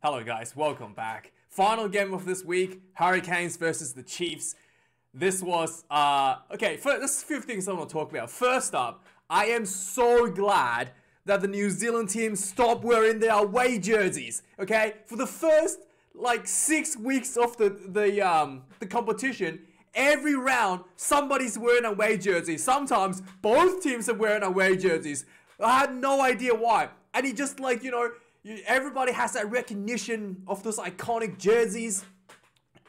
Hello guys, welcome back. Final game of this week, Hurricanes versus the Chiefs. This was, okay, there's a few things I want to talk about. First up, I am so glad that the New Zealand team stopped wearing their away jerseys, okay? For the first, 6 weeks of the competition, every round, somebody's wearing a away jersey. Sometimes, both teams are wearing away jerseys. I had no idea why. And he just everybody has that recognition of those iconic jerseys.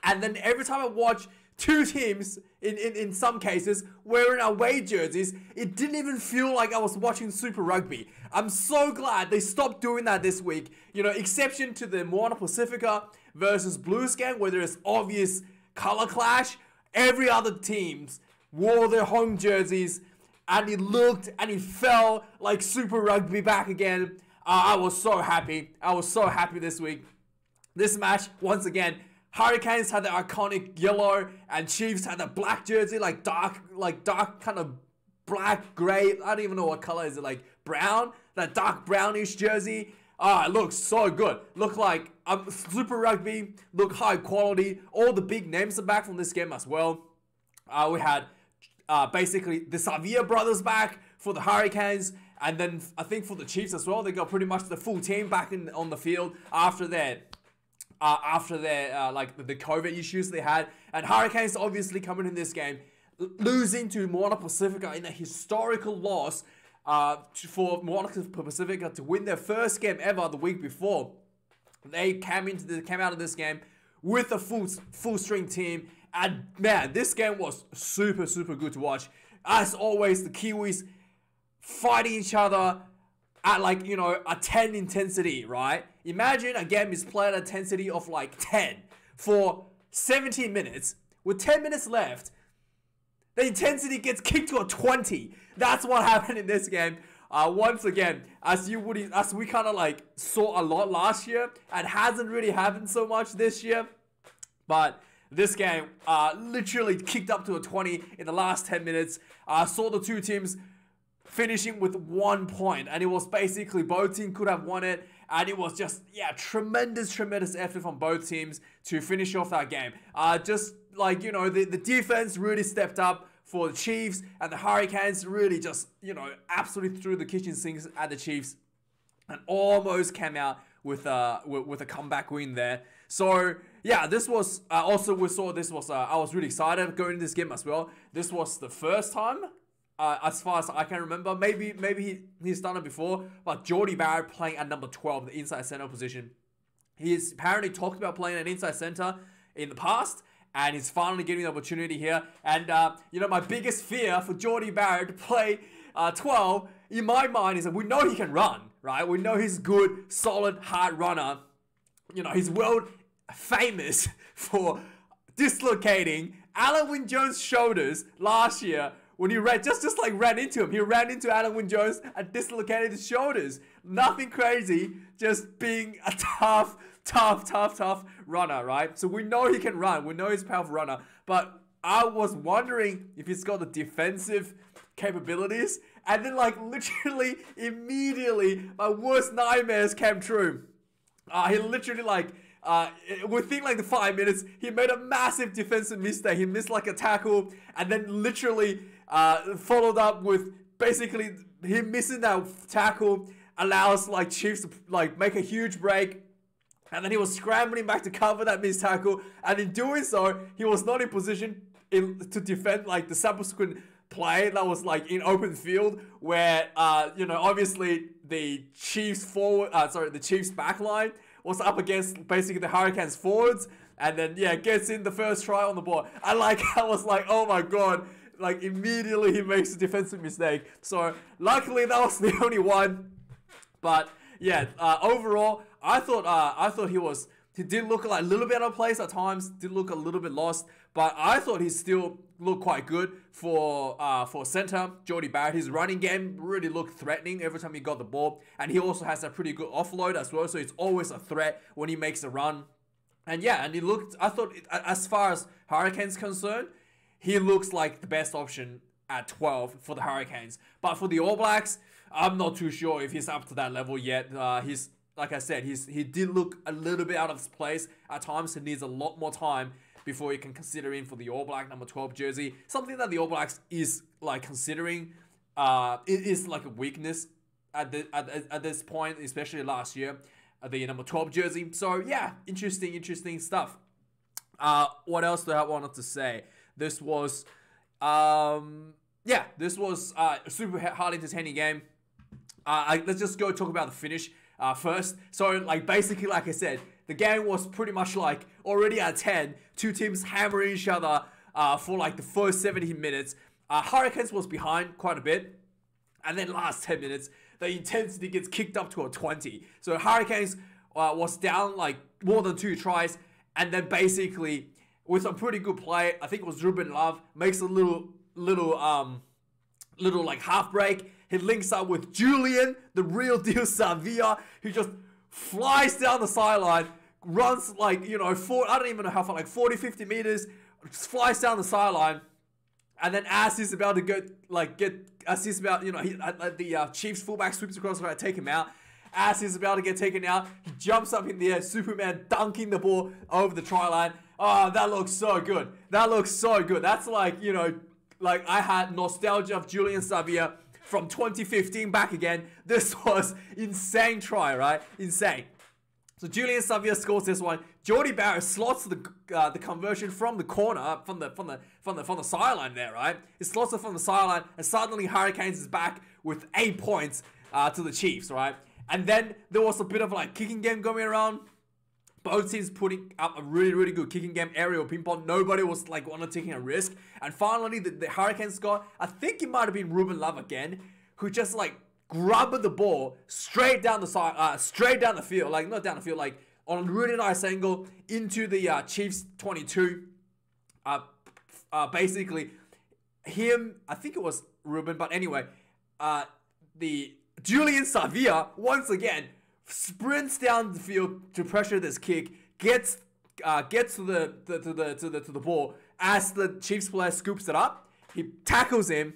And then every time I watch two teams, in some cases, wearing away jerseys, it didn't even feel like I was watching Super Rugby. I'm so glad they stopped doing that this week. Exception to the Moana Pacifica versus Blues game, where there's obvious color clash. Every other teams wore their home jerseys, and it looked and it felt like Super Rugby back again. I was so happy. I was so happy this week. This match, once again, Hurricanes had the iconic yellow, and Chiefs had the black jersey, dark kind of black, gray. I don't even know what color is it, like brown, that dark brownish jersey. It looks so good. Look like Super Rugby, look high quality. All the big names are back from this game as well. We had basically the Xavier brothers back for the Hurricanes, and then I think for the Chiefs as well, they got pretty much the full team back on the field after their the COVID issues they had. And Hurricanes obviously coming in this game, losing to Moana Pacifica in a historical loss for Moana Pacifica to win their first game ever the week before. They came out of this game with a full string team, and man, this game was super good to watch. As always, the Kiwis fighting each other at a 10 intensity, right? Imagine a game is played at intensity of 10 for 17 minutes. With 10 minutes left, the intensity gets kicked to a 20. That's what happened in this game. Once again, as we kind of saw a lot last year, and hasn't really happened so much this year. But this game literally kicked up to a 20 in the last 10 minutes. Saw the two teams finishing with 1 point, and it was basically both teams could have won it, and it was just tremendous effort from both teams to finish off that game. The defense really stepped up for the Chiefs, and the Hurricanes really just absolutely threw the kitchen sinks at the Chiefs and almost came out with a comeback win there. So yeah, this was I was really excited going into this game as well. This was the first time, as far as I can remember, maybe he's done it before, but Jordie Barrett playing at number 12, the inside center position. He's apparently talked about playing an inside center in the past, and he's finally getting the opportunity here. And my biggest fear for Jordie Barrett to play 12 in my mind is that we know he can run, right? We know he's good, solid, hard runner. He's world famous for dislocating Alan Wynne-Jones' shoulders last year when he ran into him. He ran into Alan Wynne-Jones and dislocated his shoulders. Nothing crazy, just being a tough runner, right? So we know he can run. We know he's a powerful runner. But I was wondering if he's got the defensive capabilities. And then literally immediately my worst nightmares came true. He literally within the 5 minutes, he made a massive defensive mistake. He missed a tackle, and then literally followed up with basically him missing that tackle allows Chiefs to make a huge break. And then he was scrambling back to cover that missed tackle, and in doing so, he was not in position to defend the subsequent play that was in open field, where obviously the Chiefs back line was up against basically the Hurricanes forwards, and then gets in the first try on the board. I was like, oh my god, immediately he makes a defensive mistake. So luckily that was the only one. But overall, I thought he did look a little bit out of place at times, did look a little bit lost, but I thought he still looked quite good for center, Jordie Barrett. His running game really looked threatening every time he got the ball, and he also has a pretty good offload as well, so it's always a threat when he makes a run. And he looked, I thought, as far as Hurricanes concerned, he looks like the best option at 12 for the Hurricanes. But for the All Blacks, I'm not too sure if he's up to that level yet. He's like I said, he did look a little bit out of his place at times. He needs a lot more time before you can consider him for the All Black number 12 jersey. Something that the All Blacks is like considering. It is like a weakness at this point, especially last year, the number 12 jersey. So yeah, interesting stuff. What else do I wanted to say? This was this was a super hard entertaining game. Let's just go talk about the finish first. So like basically, like I said, the game was pretty much like already at 10. Two teams hammering each other for like the first 70 minutes. Hurricanes was behind quite a bit. And then last 10 minutes, the intensity gets kicked up to a 20. So Hurricanes was down like more than 2 tries. And then basically, with some pretty good play, I think it was Ruben Love, makes a little like half break. He links up with Julian, the real deal Savia, who just flies down the sideline, runs like, I don't even know how far, like 40, 50 meters, just flies down the sideline. And then as he's about to the Chiefs fullback sweeps across to take him out. As he's about to get taken out, he jumps up in the air, Superman dunking the ball over the try line. Oh, that looks so good. That's like, like I had nostalgia of Julian Savia from 2015 back again. This was insane try, right? Insane. So Julian Savia scores this one. Jordy Barrett slots the conversion from the corner, from the sideline there, right? He slots it from the sideline, and suddenly Hurricanes is back with 8 points to the Chiefs, right? And then there was a bit of like kicking game going around. Both teams putting up a really good kicking game, aerial ping pong. Nobody was like taking a risk. And finally, the Hurricanes got, I think it might have been Ruben Love again, who just like grabbed the ball straight down the side, straight down the field, like not down the field, like on a really nice angle into the Chiefs 22. Basically, him, I think it was Ruben, but anyway, the Julian Savia once again sprints down the field to pressure this kick, gets to the ball as the Chiefs player scoops it up. He tackles him,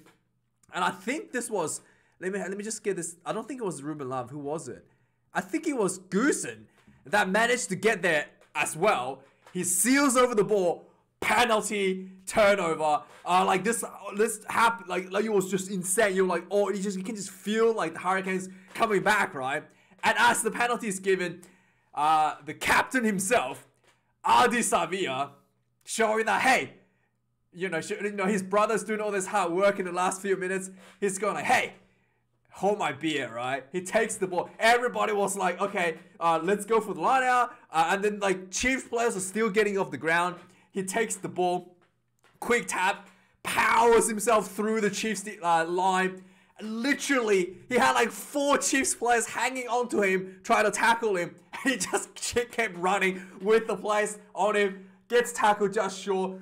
and I think this was, let me just get this. I don't think it was Ruben Love. Who was it? I think it was Goosen that managed to get there as well. He seals over the ball, penalty, turnover. Like this happened. Like it was just insane. You're like, oh, you can just feel like the Hurricanes coming back, right? And as the penalty is given, the captain himself, Adi Savia, showing that, hey, his brother's doing all this hard work in the last few minutes. He's going like, hey, hold my beer, right? He takes the ball. Everybody was like, okay, let's go for the line out. And then like Chiefs players are still getting off the ground. He takes the ball, quick tap, powers himself through the Chiefs line. Literally, he had like 4 Chiefs players hanging onto him, trying to tackle him. He just kept running with the players on him, gets tackled just short,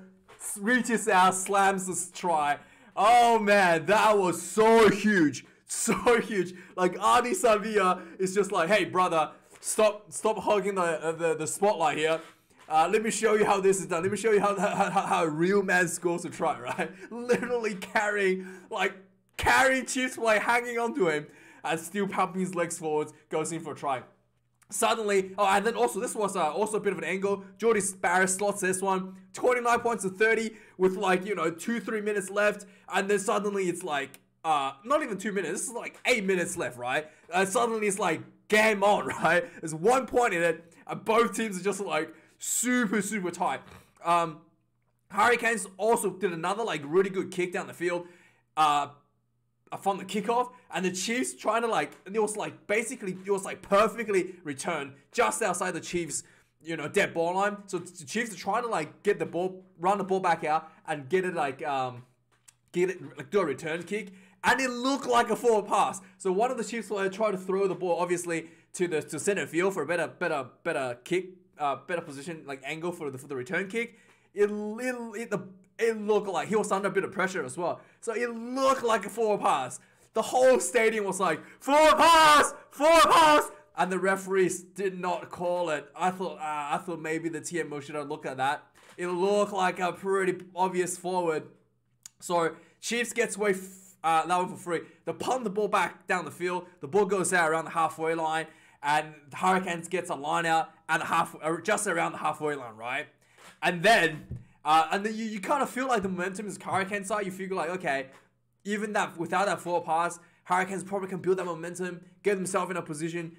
reaches out, slams this try. Oh man, that was so huge. So huge. Like Adi Savia is just like, hey brother, stop hogging the spotlight here. Let me show you how this is done. Let me show you how a real man scores a try, right? Literally carrying Chiefs play hanging onto him and still pumping his legs forwards, goes in for a try. Suddenly, and then also this was also a bit of an angle. Jordy Barrett slots this one, 29 points to 30 with 2-3 minutes left, and then suddenly it's like not even 2 minutes. This is like 8 minutes left, right? And suddenly it's like game on, right? There's 1 point in it, and both teams are just like super tight. Hurricanes also did another like really good kick down the field from the kickoff, and the Chiefs trying to it was perfectly returned just outside the Chiefs dead ball line. So the Chiefs are trying to get the ball, run the ball back out and get it do a return kick, and it looked like a forward pass. So one of the Chiefs players tried to throw the ball obviously to center field for a better kick, better position angle for the return kick. It looked like he was under a bit of pressure as well. So it looked like a forward pass. The whole stadium was like, forward pass! And the referees did not call it. I thought maybe the TMO should have looked at that. It looked like a pretty obvious forward. So Chiefs gets away that one for free. They punt the ball back down the field. The ball goes out around the halfway line. and the Hurricanes gets a line out at just around the halfway line, right? And then you kind of feel like the momentum is Hurricane side. You feel like, okay, even that without that forward pass, Hurricanes probably can build that momentum, get themselves in a position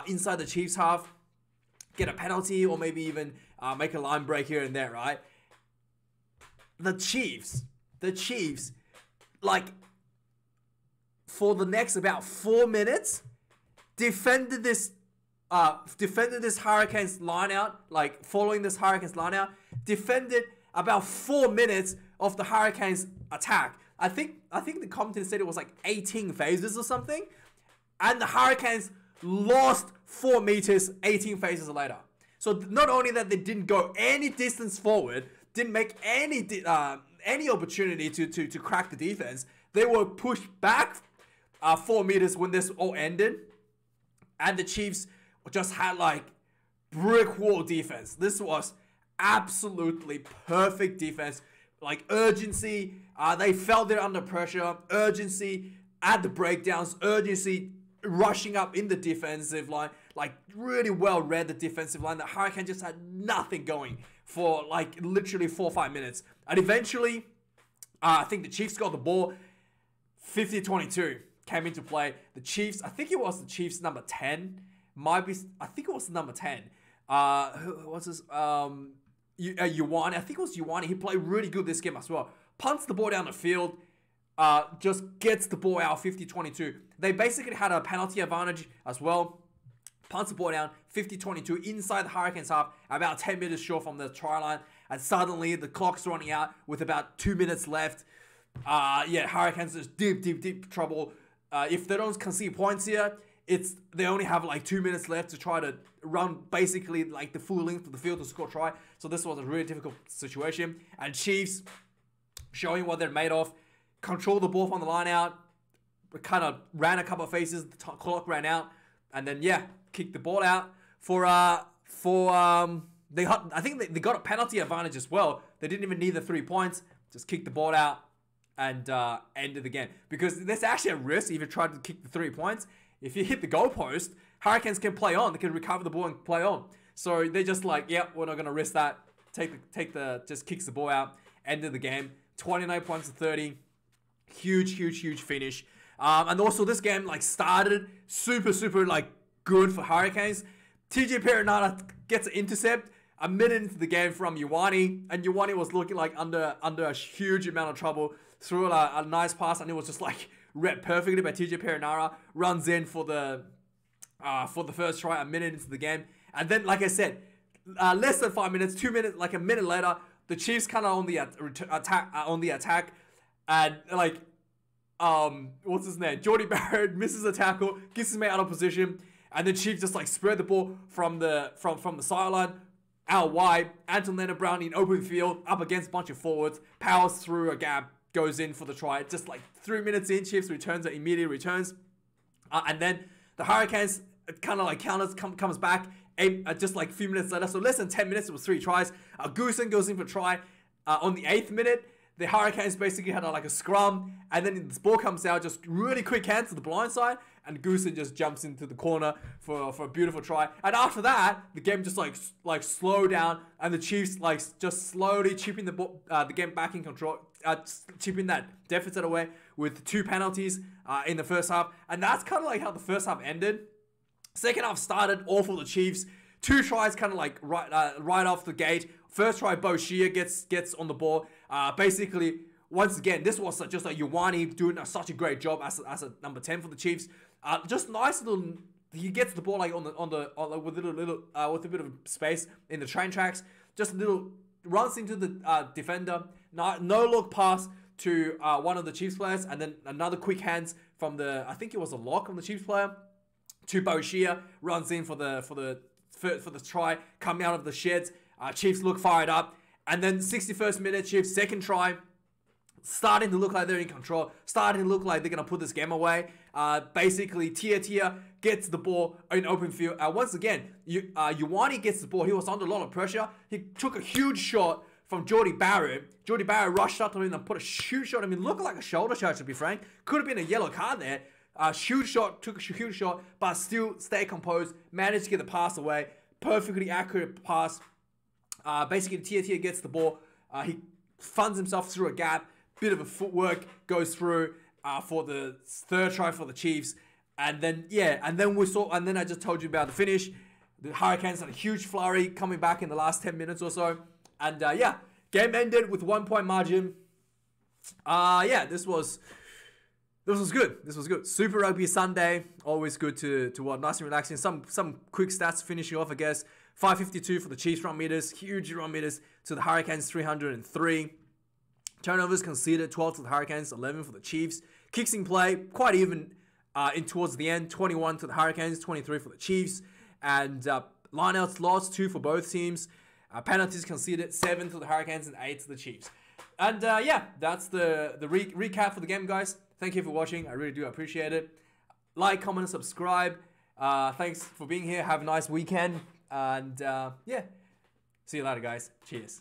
inside the Chiefs half, get a penalty, or maybe even make a line break here and there, right? The Chiefs, like, for the next about 4 minutes, defended this Hurricanes line out, like following this Hurricanes line out, defended about 4 minutes of the Hurricanes attack. I think the commentator said it was like 18 phases or something, and the Hurricanes lost 4 meters 18 phases later. So not only that they didn't go any distance forward, didn't make any opportunity to crack the defense, they were pushed back 4 meters when this all ended, and the Chiefs just had like brick wall defense. This was absolutely perfect defense, like urgency. They felt they're under pressure, urgency at the breakdowns, urgency rushing up in the defensive line, like really well read the defensive line. The Hurricane just had nothing going for like literally 4 or 5 minutes. And eventually, I think the Chiefs got the ball. 50-22 came into play. The Chiefs, I think it was the Chiefs number 10. I think it was number 10. What's this? Yuwani. I think it was Yuwani. He played really good this game as well. Punts the ball down the field. Just gets the ball out 50-22. They basically had a penalty advantage as well. Punts the ball down 50-22 inside the Hurricanes half, about 10 meters short from the try line. And suddenly the clock's running out with about 2 minutes left. Hurricanes is deep trouble. If they don't concede points here, they only have like 2 minutes left to try to run basically like the full length of the field to score a try. So this was a really difficult situation. And Chiefs showing what they're made of. Control the ball from the line out. Kind of ran a couple of phases. The clock ran out. And then, kicked the ball out I think they got a penalty advantage as well. They didn't even need the 3 points. Just kicked the ball out and ended the game. Because there's actually a risk if you try to kick the 3 points. If you hit the goalpost, Hurricanes can play on. They can recover the ball and play on. So they're just like, we're not going to risk that. Just kicks the ball out. Ended the game. 29 points to 30. Huge finish. And also this game like started super like good for Hurricanes. TJ Perenara gets an intercept a minute into the game from Yuwani, and Yuwani was looking like under a huge amount of trouble. Threw a nice pass, and it was just like read perfectly by TJ Perenara. Runs in for the first try a minute into the game, and then like I said, less than 5 minutes, 2 minutes, like a minute later, the Chiefs kind of on the attack, and like what's his name? Jordy Barrett misses a tackle, gets his mate out of position, and the Chiefs just like spread the ball from the sideline out wide. Anton Leonard-Brown in open field up against a bunch of forwards, powers through a gap, goes in for the try. Just like 3 minutes in, Chiefs returns, immediate returns, and then the Hurricanes kind of like comes back just like a few minutes later. So less than 10 minutes, it was 3 tries. Goosen goes in for a try on the 8th minute. The Hurricanes basically had like a scrum, and then this ball comes out, just really quick hands to the blind side, and Goosen just jumps into the corner for a beautiful try. And after that, the game just like slowed down, and the Chiefs like just slowly chipping the game back in control, chipping that deficit away with 2 penalties in the first half. And that's kind of like how the first half ended. Second half started all for the Chiefs. 2 tries kind of like right off the gate. First try, Bo Shea gets on the ball. Basically, once again, this was just like Yuwani doing such a great job as a number 10 for the Chiefs. Just nice little. He gets the ball like with a bit of space in the train tracks. Just a little runs into the defender. No look pass to one of the Chiefs players, and then another quick hands from I think it was a lock on the Chiefs player to Bo Shea. Runs in for the try, coming out of the sheds. Chiefs look fired up, and then 61st minute, Chiefs second try, starting to look like they're in control, starting to look like they're gonna put this game away. Basically, Tia gets the ball in open field. Once again, Yuwani gets the ball. He was under a lot of pressure. He took a huge shot from Jordy Barrett. Jordy Barrett rushed up to him and put a huge shot. I mean, looked like a shoulder shot, to be frank. Could have been a yellow card there. Huge shot, took a huge shot, but still stay composed, managed to get the pass away. Perfectly accurate pass. Basically, Tia gets the ball. He funds himself through a gap. Bit of a footwork goes through for the third try for the Chiefs. And then, and then I just told you about the finish. The Hurricanes had a huge flurry coming back in the last 10 minutes or so. And game ended with 1 point margin. This was good. This was good. Super Rugby Sunday. Always good to watch. Nice and relaxing. Some quick stats finishing off, I guess. 552 for the Chiefs run meters. Huge run meters to the Hurricanes, 303. Turnovers conceded, 12 to the Hurricanes, 11 for the Chiefs. Kicks in play, quite even in towards the end. 21 to the Hurricanes, 23 for the Chiefs. And lineouts lost, 2 for both teams. Penalties conceded, 7 to the Hurricanes and 8 to the Chiefs. And that's the recap for the game, guys. Thank you for watching. I really do appreciate it. Like, comment, and subscribe. Thanks for being here. Have a nice weekend. And see you later, guys. Cheers.